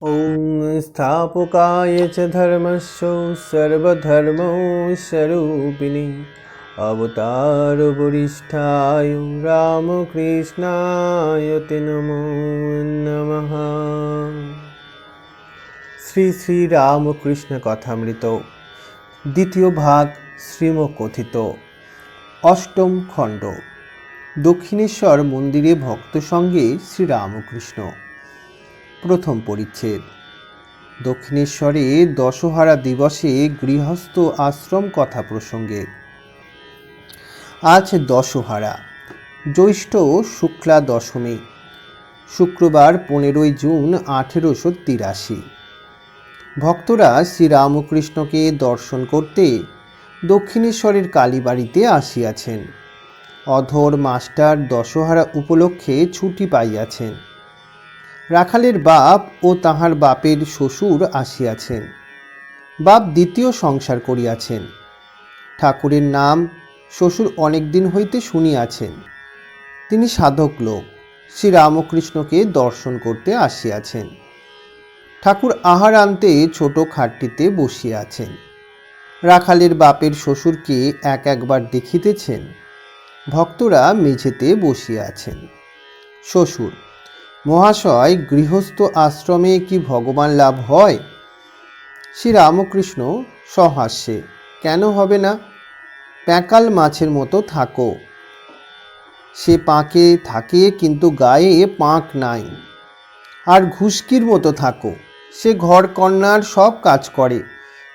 ॐ स्थापकाय च धर्मस्य सर्वधर्मस्वरूपिणे अवतारवरिष्ठाय रामकृष्णाय ते नमो नमः। শ্রী শ্রী রামকৃষ্ণ কথামৃত দ্বিতীয় ভাগ শ্রীমকথিত অষ্টম খণ্ড। দক্ষিণেশ্বর মন্দিরে ভক্ত সঙ্গে শ্রীরামকৃষ্ণ। প্রথম পরিচ্ছেদ। দক্ষিণেশ্বরে দশহারা দিবসে গৃহস্থ আশ্রম কথা প্রসঙ্গে। আজ দশহারা, জ্যৈষ্ঠ শুক্লা দশমী, শুক্রবার 15 জুন 1883। ভক্তরা শ্রীরামকৃষ্ণকে দর্শন করতে দক্ষিণেশ্বরের কালীবাড়িতে আসিয়াছেন। অধর মাস্টার দশহারা উপলক্ষে ছুটি পাইয়াছেন। রাখালের বাপ ও তাহার বাপের শ্বশুর আসিয়াছেন। বাপ দ্বিতীয় সংসার করিয়াছেন। ঠাকুরের নাম শ্বশুর অনেক দিন হইতে শুনিয়াছেন। তিনি সাধক লোক, শ্রীরামকৃষ্ণকে দর্শন করতে আসিয়াছেন। ঠাকুর আহার আনতে ছোট খাটটিতে বসিয়াছেন। রাখালের বাপের শ্বশুরকে একবার দেখিতেছেন। ভক্তরা মেঝেতে বসিয়াছেন। শ্বশুর: মহাশয়, গৃহস্থ আশ্রমে কি ভগবান লাভ হয়? শ্রীরামকৃষ্ণ সহাস্যে: কেন হবে না? প্যাকাল মাছের মতো থাকো। সে পাঁকে থাকে কিন্তু গায়ে পাঁক নাই। আর ঘুষকির মতো থাকো, সে ঘর কন্যার সব কাজ করে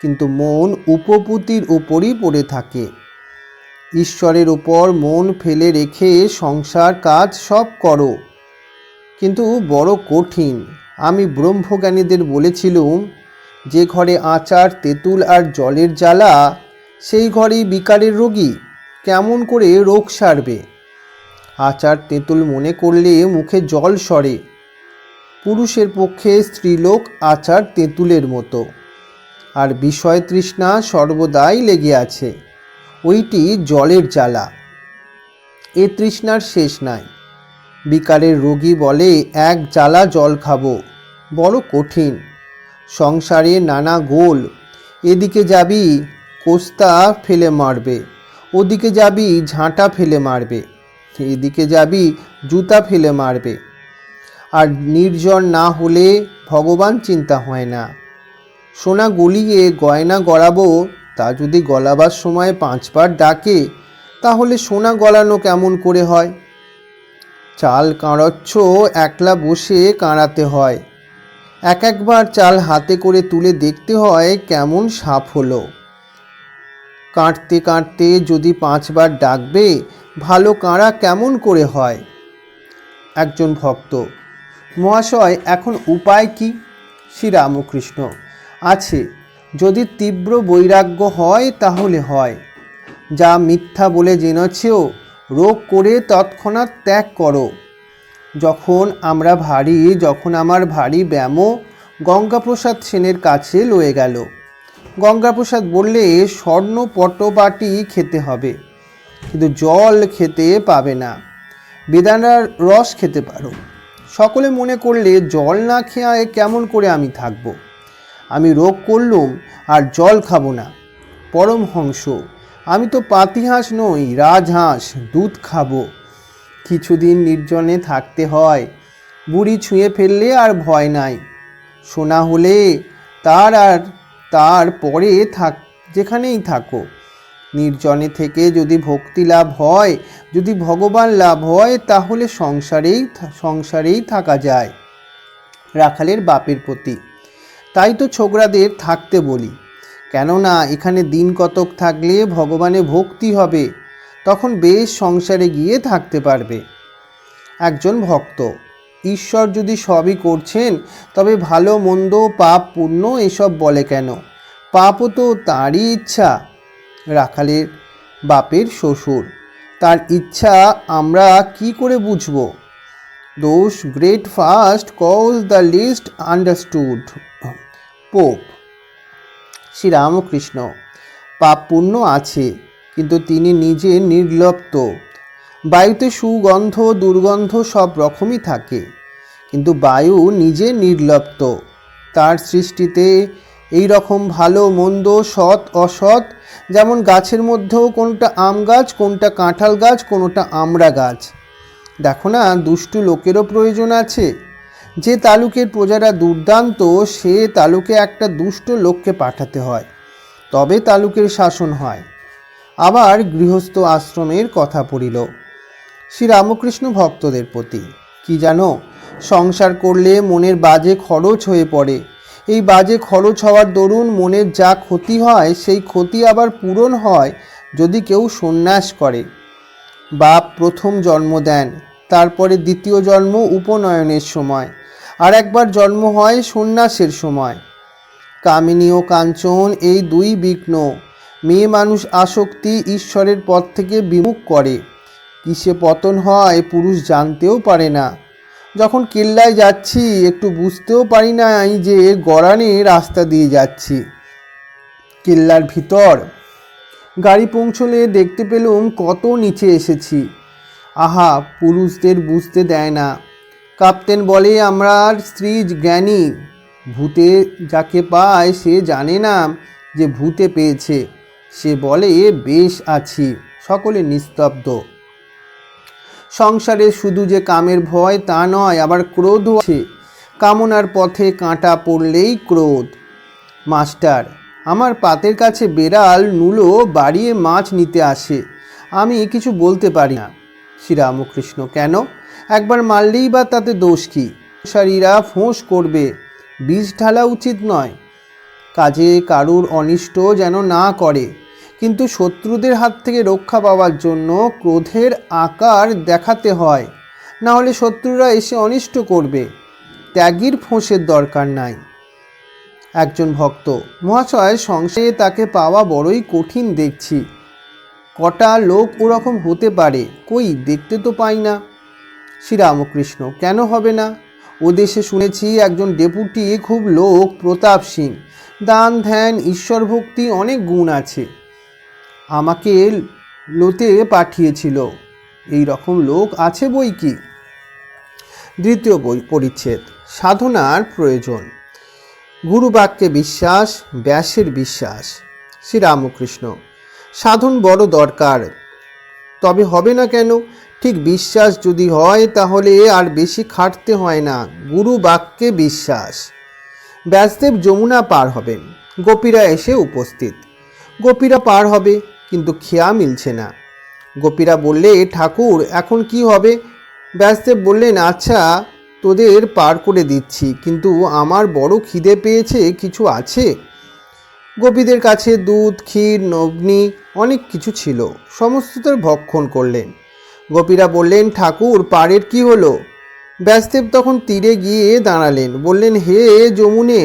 কিন্তু মন উপপতির উপরই পড়ে থাকে। ঈশ্বরের উপর মন ফেলে রেখে সংসার কাজ সব করো, কিন্তু বড় কঠিন। আমি ব্রহ্মজ্ঞানীদের বলেছিলুম, যে ঘরে আচার তেঁতুল আর জলের জ্বালা, সেই ঘরেই বিকারের রোগী। কেমন করে রোগ সারবে? আচার তেঁতুল মনে করলে মুখে জল সরে। পুরুষের পক্ষে স্ত্রীলোক আচার তেঁতুলের মতো, আর বিষয় তৃষ্ণা সর্বদাই লেগে আছে। ওইটি জলের জ্বালা, এ তৃষ্ণার শেষ নাই। বিকারের রোগী বলে, এক জ্বালা জল খাবো, বড় কঠিন। সংসারে নানা গোল, এদিকে যাবি কোস্তা ফেলে মারবে, ওদিকে যাবি ঝাঁটা ফেলে মারবে, এদিকে যাবি জুতা ফেলে মারবে। আর নির্জন না হলে ভগবান চিন্তা হয় না। সোনা গলিয়ে গয়না গড়াবো, তা যদি গলাবার সময় 5 বার ডাকে, তাহলে সোনা গলানো কেমন করে হয়? চাল কাঁড়চ্ছ একলা বসে কাঁড়াতে হয়। একবার চাল হাতে করে তুলে দেখতে হয় কেমন সাপ হলো। কাঁড়তে কাঁড়তে যদি 5 বার ডাকবে, ভালো কাঁড়া কেমন করে হয়? একজন ভক্ত: মহাশয়, এখন উপায় কি? শ্রীরামকৃষ্ণ: আছে, যদি তীব্র বৈরাগ্য হয় তাহলে হয়। যা মিথ্যা বলে জেনেছ, রোগ করে তৎক্ষণাৎ ত্যাগ করো। যখন আমার ভারী ব্যামো, গঙ্গাপ্রসাদ সেনের কাছে লয়ে গেল। গঙ্গাপ্রসাদ বললে, স্বর্ণ পটবাটি খেতে হবে, কিন্তু জল খেতে পাবে না। বেদানার রস খেতে পারো। সকলে মনে করলে জল না খেয়ে কেমন করে আমি থাকব? আমি রোগ করলুম আর জল খাবো না। পরমহংস: আমি তো পাতিহাঁস নই, রাজহাঁস, দুধ খাবো। কিছুদিন নির্জনে থাকতে হয়। বুড়ি ছুঁয়ে ফেললে আর ভয় নাই। সোনা হলে তার পরে যেখানেই থাকো। নির্জনে থেকে যদি ভক্তি লাভ হয়, যদি ভগবান লাভ হয়, তাহলে সংসারেই থাকা যায়। রাখালের বাপের প্রতি: তাই তো ছোকরাদের থাকতে বলি, কেননা এখানে দিন কতক থাকলে ভগবানে ভক্তি হবে, তখন বেশ সংসারে গিয়ে থাকতে পারবে। একজন ভক্ত: ঈশ্বর যদি সবই করছেন, তবে ভালো মন্দ পাপ পুণ্য এসব বলে কেন? পাপও তো তাঁরই ইচ্ছা। রাখালের বাপের শ্বশুর: তার ইচ্ছা আমরা কি করে বুঝব? দোষ great fast cause the least understood. Pope. Sri Ramakrishna: পাপ পুণ্য আছে, কিন্তু তিনি নিজে নির্লিপ্ত। বায়ুতে সুগন্ধ দুর্গন্ধ সব রকমই থাকে, কিন্তু বায়ু নিজে নির্লিপ্ত। তার সৃষ্টিতে এই রকম ভালো মন্দ, সৎ অসৎ, যেমন গাছের মধ্যেও কোনটা আম গাছ, কোনটা কাঁঠাল গাছ, কোনটা আমড়া গাছ। দেখো না, দুষ্টু লোকেরও প্রয়োজন আছে। যে তালুকের প্রজারা দুর্দান্ত, সে তালুকে একটা দুষ্ট লোককে পাঠাতে হয়, তবে তালুকের শাসন হয়। আবার গৃহস্থ আশ্রমের কথা পড়িল শ্রীরামকৃষ্ণ ভক্তদের প্রতি। কি জানো, সংসার করলে মনের বাজে খরচ হয়ে পড়ে। এই বাজে খরচ হওয়ার দরুন মনের যা ক্ষতি হয়, সেই ক্ষতি আবার পূরণ হয় যদি কেউ সন্ন্যাস করে। বাপ প্রথম জন্ম দেন, তারপরে দ্বিতীয় জন্ম উপনয়নের সময়, আর একবার জন্ম হয় সন্ন্যাসের সময়। কামিনী ও কাঞ্চন এই দুই বিঘ্ন মেয়ে মানুষ আসক্তি ঈশ্বরের পথ থেকে বিমুখ করে। কিসে পতন হয় পুরুষ জানতেও পারে না। যখন কেল্লায় যাচ্ছি একটু বুঝতেও পারি না যে গড়ানে রাস্তা দিয়ে যাচ্ছি। কেল্লার ভিতর গাড়ি পৌঁছলে দেখতে পেলুম কত নিচে এসেছি। আহা, পুরুষদের বুঝতে দেয় না। কাপ্তেন বলে আমার স্ত্রী জ্ঞানী, ভূতে যাকে পায় সে জানে না যে ভূতে পেয়েছে। সে বলে বেশ আছি। সকলে নিস্তব্ধ। সংসারে শুধু যে কামের ভয় তা নয়, আবার ক্রোধও আছে। কামনার পথে কাঁটা পড়লেই ক্রোধ। মাস্টার, আমার পাতের কাছে বেড়াল নুলো বাড়িয়ে মাছ নিতে আসে, আমি কিছু বলতে পারি না। শ্রীরামকৃষ্ণ, কেন? একবার মারলেই বা তাতে দোষ কি? সংসারীরা ফোঁস করবে, বিষ ঢালা উচিত নয়। কাজে কারুর অনিষ্ট যেন না করে, কিন্তু শত্রুদের হাত থেকে রক্ষা পাওয়ার জন্য ক্রোধের আকার দেখাতে হয়, না হলে শত্রুরা এসে অনিষ্ট করবে। ত্যাগীর ফোঁসের দরকার নাই। একজন ভক্ত, মহাশয়, সংসারে তাকে পাওয়া বড়ই কঠিন দেখছি। কটা লোক ওরকম হতে পারে? কই, দেখতে তো পাই না। শ্রীরামকৃষ্ণ, কেন হবে না? ও দেশে শুনেছি একজন ডেপুটি খুব লোক, প্রতাপ সিং, দান ধ্যান ঈশ্বর ভক্তি অনেক গুণ আছে। আমাকে লোতে পাঠিয়েছিল। এই রকম লোক আছে বই কি। দ্বিতীয় পরিচ্ছেদ, সাধনার প্রয়োজন। গুরুবাক্যে বিশ্বাস, ব্যাসের বিশ্বাস। শ্রীরামকৃষ্ণ, সাধন বড় দরকার, তবে হবে না কেন? ঠিক বিশ্বাস যদি হয় তাহলে আর বেশি খাটতে হয় না। গুরু বাক্যে বিশ্বাস। ব্যাসদেব যমুনা পার হবেন, গোপীরা এসে উপস্থিত। গোপীরা পার হবে, কিন্তু খেয়া মিলছে না। গোপীরা বললে, ঠাকুর এখন কি হবে? ব্যাসদেব বললেন, আচ্ছা তোদের পার করে দিচ্ছি, কিন্তু আমার বড় খিদে পেয়েছে, কিছু আছে? গোপীদের কাছে দুধ, ক্ষীর, নগ্নি অনেক কিছু ছিল, সমস্ত তার ভক্ষণ করলেন। গোপীরা বললেন, ঠাকুর পারের কি হলো? ব্যাসদেব তখন তীরে গিয়ে দাঁড়ালেন, বললেন, হে যমুনে,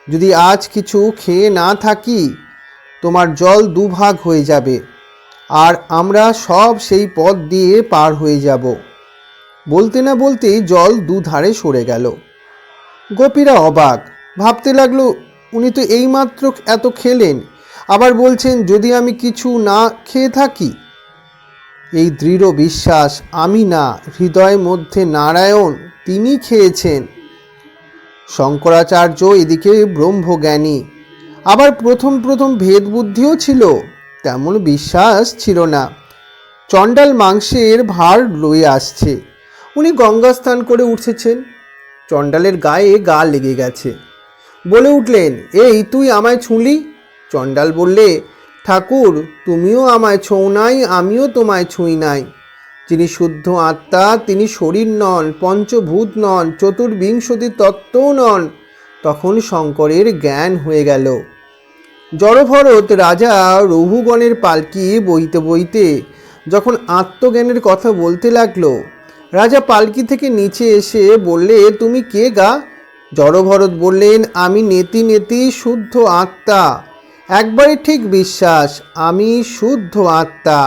যদি আজ কিছু খেয়ে না থাকি তোমার জল দুভাগ হয়ে যাবে, আর আমরা সব সেই পথ দিয়ে পার হয়ে যাব। বলতে না বলতেই জল দুধারে সরে গেল। গোপীরা অবাক, ভাবতে লাগলো, উনি তো এইমাত্র এত খেলেন, আবার বলছেন যদি আমি কিছু না খেয়ে থাকি। এই দৃঢ় বিশ্বাস, আমি না, হৃদয়ের মধ্যে নারায়ণ, তিনি খেয়েছেন। শঙ্করাচার্য এদিকে ব্রহ্মজ্ঞানী, আবার প্রথম প্রথম ভেদ বুদ্ধিও ছিল, তেমন বিশ্বাস ছিল না। চণ্ডাল মাংসের ভার লয়ে আসছে, উনি গঙ্গা স্নান করে উঠেছেন, চণ্ডালের গায়ে গা লেগে গেছে। বলে উঠলেন, এই তুই আমায় ছুঁলি? চণ্ডাল বললে, ঠাকুর তুমিও আমায় ছোঁও নাই, আমিও তোমায় ছুঁই নাই। যিনি শুদ্ধ আত্মা, তিনি শরীর নন, পঞ্চভূত নন, চতুর্বিংশতি তত্ত্বও নন। তখন শঙ্করের জ্ঞান হয়ে গেল। জড়ভরত রাজা রঘুগণের পালকি বইতে বইতে যখন আত্মজ্ঞানের কথা বলতে লাগলো, রাজা পালকি থেকে নিচে এসে বললে, তুমি কে গা? জড়ভরত বললেন, আমি নেতি নেতি শুদ্ধ আত্মা। একবারে ঠিক বিশ্বাস, আমি শুদ্ধ আত্মা,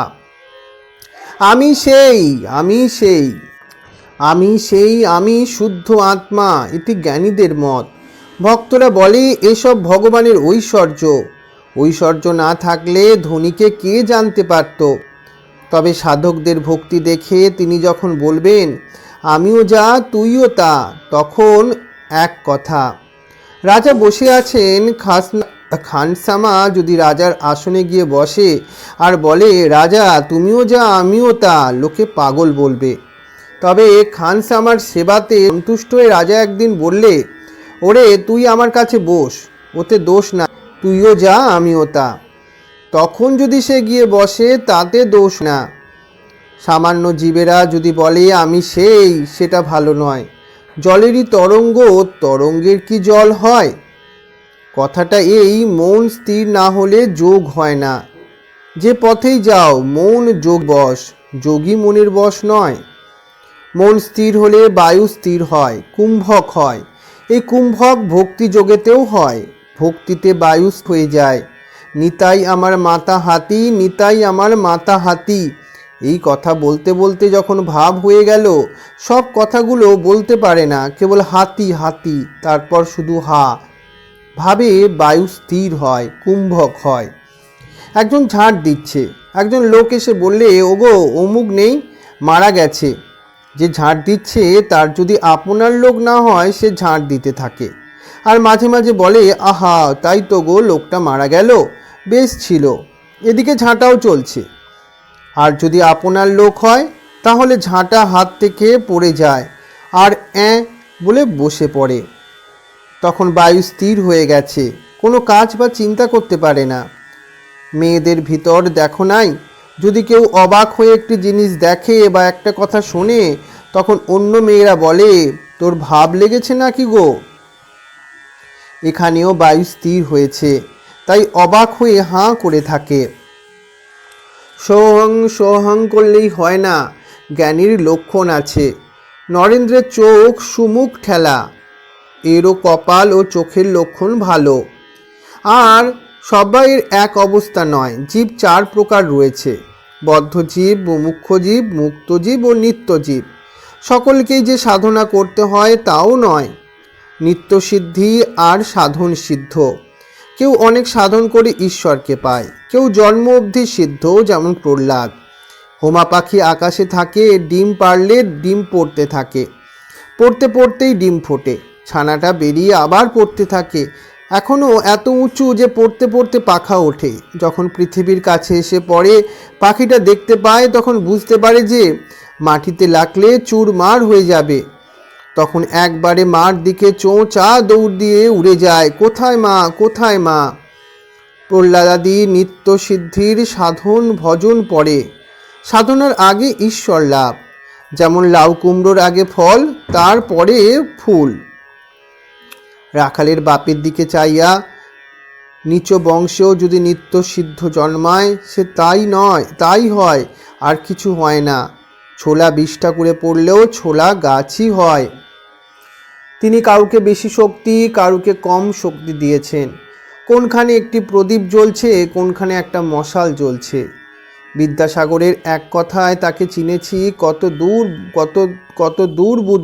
আমি সেই, আমি সেই, আমি সেই, আমি শুদ্ধ আত্মা। এটি জ্ঞানীদের মত। ভক্তরা বলে এসব ভগবানের ঐশ্বর্য। ঐশ্বর্য না থাকলে ধনীকে কে জানতে পারত? তবে সাধকদের ভক্তি দেখে তিনি যখন বলবেন, আমিও যা তুইও তা, তখন এক কথা। রাজা বসে আছেন, খানসামা যদি রাজার আসনে গিয়ে বসে আর বলে, রাজা তুমিও যা আমিও তা, লোকে পাগল বলবে। তবে খানসামার সেবাতে সন্তুষ্ট হয়ে রাজা একদিন বললে, ওরে তুই আমার কাছে বস, ওতে দোষ না, তুইও যা আমিও তা। তখন যদি সে গিয়ে বসে তাতে দোষ না। সামান্য জীবেরা যদি বলে আমি সেই, সেটা ভালো নয়। জলেরই তরঙ্গ, তরঙ্গের কি জল হয়? কথাটা এই, মন স্থির না হলে যোগ হয় না। যে পথেই যাও মন যোগ বশ, যোগী মনের বশ নয়। মন স্থির হলে বায়ু স্থির হয়, কুম্ভক হয়। এই কুম্ভক ভক্তি যোগেতেও হয়, ভক্তিতে বায়ু হয়ে যায়। নিতাই আমার মাতা হাতি, নিতাই আমার মাতা হাতি। এই কথা বলতে বলতে যখন ভাব হয়ে গেল, সব কথাগুলো বলতে পারে না, কেবল হাতি হাতি, তারপর শুধু হা। ভাবে বায়ু স্থির হয়, কুম্ভক হয়। একজন ঝাড় দিচ্ছে, একজন লোক এসে বললে, ওগো অমুক নেই, মারা গেছে। যে ঝাড় দিচ্ছে তার যদি আপনার লোক না হয়, সে ঝাড় দিতে থাকে আর মাঝে মাঝে বলে, আহা তাই তো গো, লোকটা মারা গেল, বেশ ছিল। এদিকে ঝাঁটাও চলছে। আর যদি আপনার লোক হয় তাহলে ঝাঁটা হাত থেকে পড়ে যায় আর বলে বসে পড়ে। তখন বায়ু স্থির হয়ে গেছে, কোনো কাজ বা চিন্তা করতে পারে না। মেয়েদের ভিতর দেখো নাই, যদি কেউ অবাক হয়ে একটি জিনিস দেখে বা একটা কথা শোনে, তখন অন্য মেয়েরা বলে, তোর ভাব লেগেছে নাকি গো? এখানেও বায়ু স্থির হয়েছে, তাই অবাক হয়ে হাঁ করে থাকে। সোহং সোহং করলেই হয় না, জ্ঞানীর লক্ষণ আছে। নরেন্দ্রের চোখ সুমুখ ঠেলা, এরও কপাল ও চোখের লক্ষণ ভালো। আর সবাইয়ের এক অবস্থা নয়, জীব 4 প্রকার রয়েছে, বদ্ধ জীব, মুমুক্ষ জীব, মুক্ত জীব ও নিত্য জীব। সকলকেই যে সাধনা করতে হয় তাও নয়, নিত্য সিদ্ধি আর সাধন সিদ্ধ। কেউ অনেক সাধন করে ঈশ্বরকে পায়, কেউ জন্ম অবধি সিদ্ধ, যেমন প্রহ্লাদ। হোমা পাখি আকাশে থাকে, ডিম পারলে ডিম পড়তে থাকে, পড়তে পড়তেই ডিম ফোটে, ছানাটা বেরিয়ে আবার পড়তে থাকে, এখনও এত উঁচু যে পড়তে পড়তে পাখা ওঠে। যখন পৃথিবীর কাছে এসে পড়ে, পাখিটা দেখতে পায়, তখন বুঝতে পারে যে মাটিতে লাগলে চুরমার হয়ে যাবে। তখন একবারে মার দিকে চোঁচা দৌড় দিয়ে উড়ে যায়, কোথায় মা, কোথায় মা। প্রহ্লাদাদি নিত্য সিদ্ধির সাধন ভজন পড়ে। সাধনার আগে ঈশ্বর লাভ, যেমন লাউ কুমড়োর আগে ফল, তারপরে ফুল। রাখালের বাপের দিকে চাইয়া নিচ বংশেও যদি নিত্য সিদ্ধ জন্মায়, সে তাই হয়, আর কিছু হয় না। ছোলা 20টা করে পড়লেও ছোলা গাছই হয়। তিনি কাউকে বেশি শক্তি, কাউকে কম শক্তি দিয়েছেন। কোনখানে একটি প্রদীপ জ্বলছে, কোনখানে একটা মশাল জ্বলছে। বিদ্যাসাগরের এক কথায় তাকে চিনেছি, কত দূর বুদ্ধি